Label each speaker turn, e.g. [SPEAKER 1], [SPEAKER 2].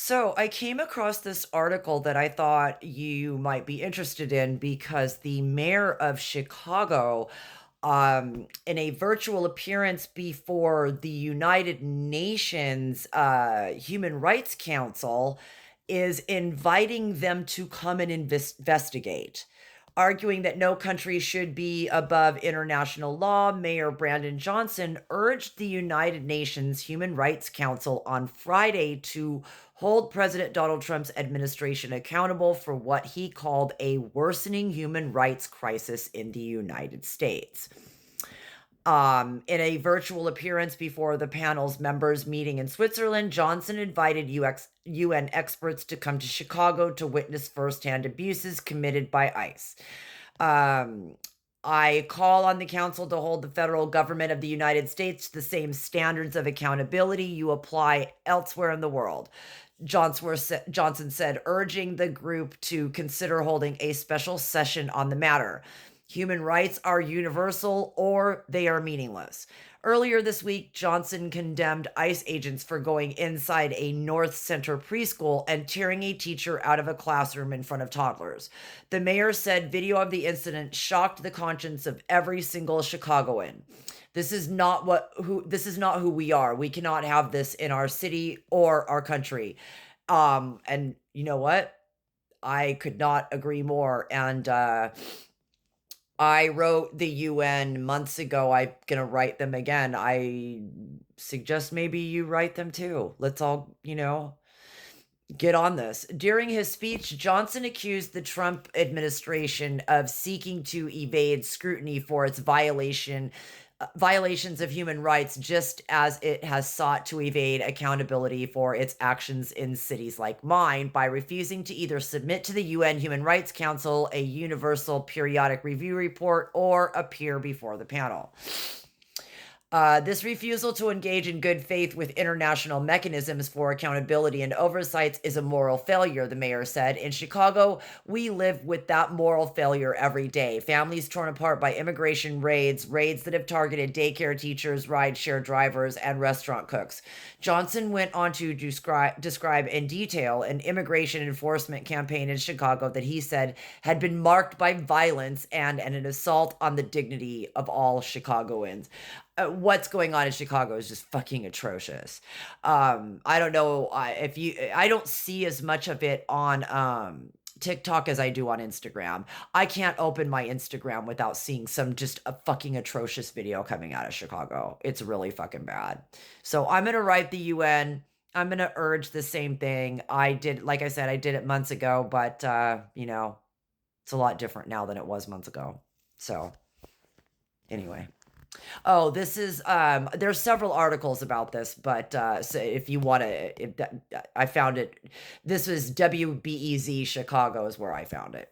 [SPEAKER 1] So I came across this article that I thought you might be interested in because the mayor of Chicago, in a virtual appearance before the United Nations Human Rights Council, is inviting them to come and investigate. Arguing that no country should be above international law, Mayor Brandon Johnson urged the United Nations Human Rights Council on Friday to hold President Donald Trump's administration accountable for what he called a worsening human rights crisis in the United States. In a virtual appearance before the panel's members meeting in Switzerland, Johnson invited UN experts to come to Chicago to witness firsthand abuses committed by ICE. Um, I call on the council to hold the federal government of the United States to the same standards of accountability you apply elsewhere in the world. Johnson said, urging the group to consider holding a special session on the matter. Human rights are universal or they are meaningless. Earlier this week, Johnson condemned ICE agents for going inside a North Center preschool and tearing a teacher out of a classroom in front of toddlers. The mayor said video of the incident shocked the conscience of every single Chicagoan. This is not who we are. We cannot have this in our city or our country. And you know what? I could not agree more. And I wrote the UN months ago. I'm gonna write them again. I suggest maybe you write them too. Let's all, get on this. During his speech, Johnson accused the Trump administration of seeking to evade scrutiny for its violations of human rights, just as it has sought to evade accountability for its actions in cities like mine by refusing to either submit to the UN Human Rights Council a universal periodic review report or appear before the panel. This refusal to engage in good faith with international mechanisms for accountability and oversights is a moral failure, the mayor said. In Chicago, we live with that moral failure every day. Families torn apart by immigration raids that have targeted daycare teachers, rideshare drivers, and restaurant cooks. Johnson went on to describe in detail an immigration enforcement campaign in Chicago that he said had been marked by violence and an assault on the dignity of all Chicagoans. What's going on in Chicago is just fucking atrocious. I don't know I don't see as much of it on TikTok as I do on Instagram. I can't open my Instagram without seeing some just a fucking atrocious video coming out of Chicago. It's really fucking bad. So I'm gonna write the UN. I'm gonna urge the same thing. Like I said, I did it months ago, but it's a lot different now than it was months ago. So anyway. Oh, this is there's several articles about this, but so if you want to if that, I found it, this was WBEZ Chicago is where I found it.